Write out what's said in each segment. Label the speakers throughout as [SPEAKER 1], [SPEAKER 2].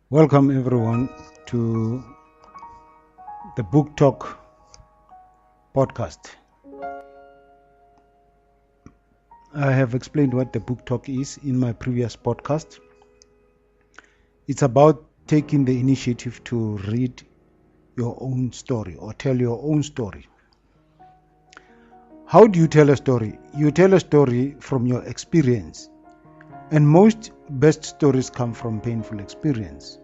[SPEAKER 1] Welcome everyone to the Book Talk podcast. I have explained what the Book Talk is in my previous podcast. It's about taking the initiative to read your own story or tell your own story. How do you tell a story? You tell a story from your experience, and most best stories come from painful experience.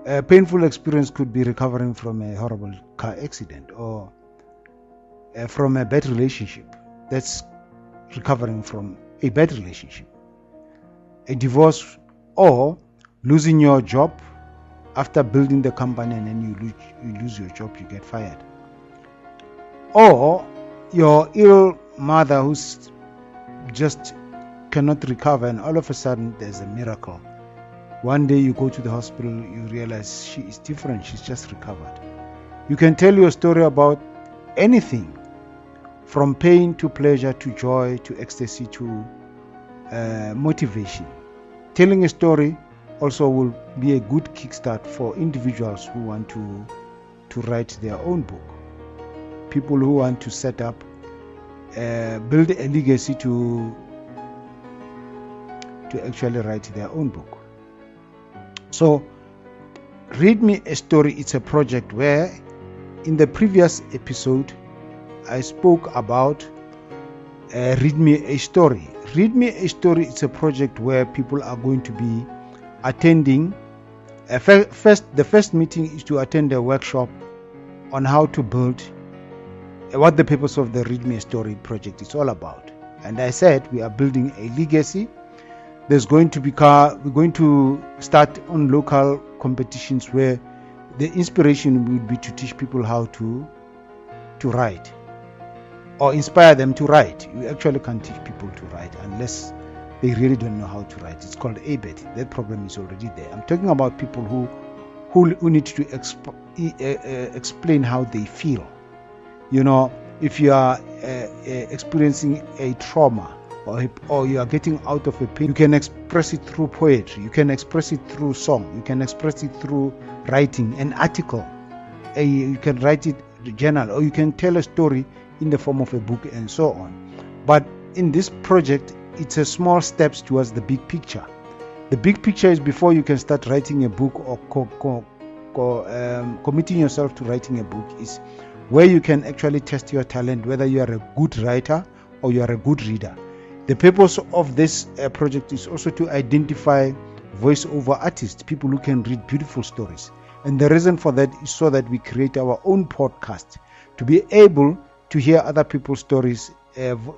[SPEAKER 1] A painful experience could be recovering from a horrible car accident or from a bad relationship. That's recovering from a bad relationship. A divorce or losing your job after building the company and then you lose your job, you get fired. Or your ill mother who's just cannot recover and all of a sudden there's a miracle. One day you go to the hospital, you realize she is different, she's just recovered. You can tell your story about anything, from pain to pleasure to joy to ecstasy to motivation. Telling a story also will be a good kickstart for individuals who want to write their own book. People who want to set up, build a legacy to actually write their own book. So, Read Me a Story, it's a project where in the previous episode I spoke about Read Me a Story. Read Me a Story, it's a project where people are going to be attending. The first meeting is to attend a workshop on how to build what the purpose of the Read Me a Story project is all about. And I said we are building a legacy. We're going to start on local competitions where the inspiration would be to teach people how to write or inspire them to write. You actually can't teach people to write unless they really don't know how to write. It's called ABET. That problem is already there. I'm talking about people who need to explain how they feel. You know, if you are experiencing a trauma or you are getting out of a pain, you can express it through poetry, you can express it through song, you can express it through writing an article, you can write it in a journal, or you can tell a story in the form of a book and so on. But in this project, it's a small steps towards the big picture. The big picture is before you can start writing a book or committing yourself to writing a book is where you can actually test your talent, whether you are a good writer or you are a good reader. The purpose of this project is also to identify voiceover artists, people who can read beautiful stories. And the reason for that is so that we create our own podcast to be able to hear other people's stories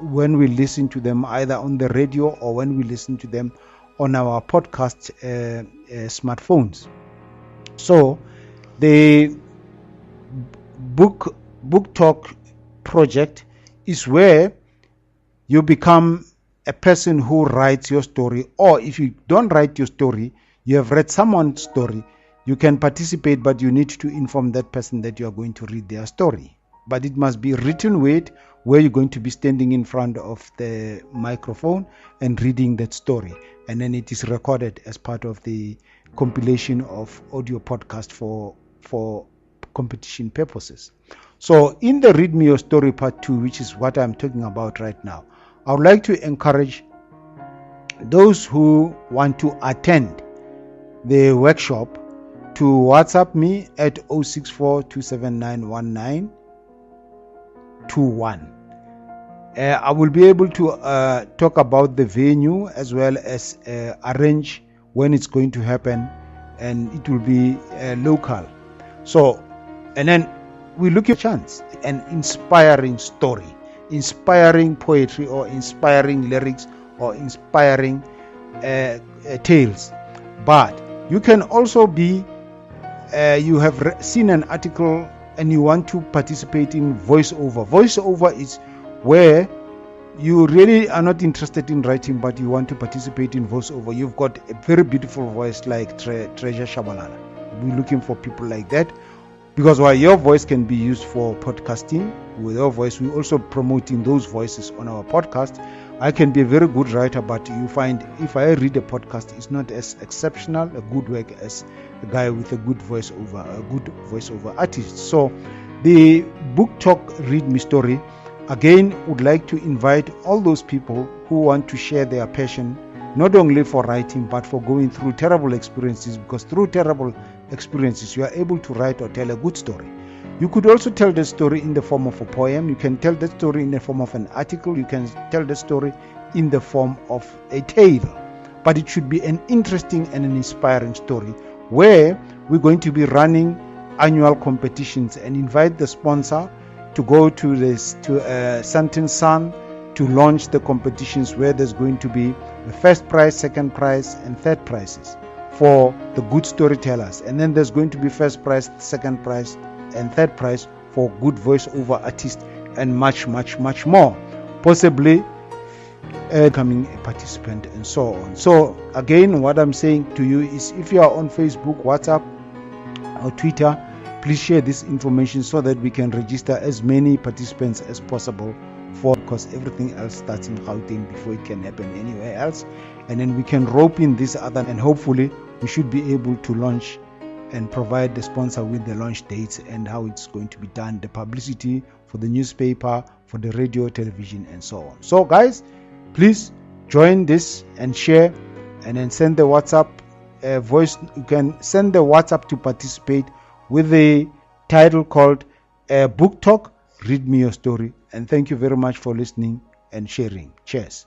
[SPEAKER 1] when we listen to them either on the radio or when we listen to them on our podcast smartphones. So the book talk project is where you become a person who writes your story, or if you don't write your story, you have read someone's story, you can participate, but you need to inform that person that you are going to read their story. But it must be written word where you're going to be standing in front of the microphone and reading that story, and then it is recorded as part of the compilation of audio podcast for competition purposes. So in the Read Me Your Story Part 2, which is what I'm talking about right now, I would like to encourage those who want to attend the workshop to WhatsApp me at 064-279-1921. I will be able to talk about the venue as well as arrange when it's going to happen, and it will be local. So, and then we look at a chance, an inspiring story, inspiring poetry or inspiring lyrics or inspiring tales. But you can also be, you have seen an article and you want to participate in voiceover. Voiceover is where you really are not interested in writing, but you want to participate in voiceover. You've got a very beautiful voice like Treasure Shabalala. We're looking for people like that, because while your voice can be used for podcasting, with your voice we're also promoting those voices on our podcast. I can be a very good writer, but you find if I read a podcast, it's not as exceptional, a good work as a guy with a good voiceover artist. So the Book Talk Read Me Story, again, would like to invite all those people who want to share their passion, not only for writing, but for going through terrible experiences, because through terrible experiences, you are able to write or tell a good story. You could also tell the story in the form of a poem. You can tell the story in the form of an article. You can tell the story in the form of a tale. But it should be an interesting and an inspiring story where we're going to be running annual competitions and invite the sponsor to go to Sandton Sun to launch the competitions, where there's going to be the first prize, second prize, and third prizes for the good storytellers. And then there's going to be first prize, second prize, and third prize for good voiceover artists, and much more, possibly becoming a participant and so on. So again, what I'm saying to you is, if you are on Facebook, WhatsApp, or Twitter, please share this information so that we can register as many participants as possible, because everything else starts in Gauteng before it can happen anywhere else. And then we can rope in this other, and hopefully we should be able to launch and provide the sponsor with the launch dates and how it's going to be done, the publicity for the newspaper, for the radio, television, and so on. So guys, please join this and share, and then send the WhatsApp voice. You can send the WhatsApp to participate with the title called Book Talk, Read Me Your Story. And thank you very much for listening and sharing. Cheers.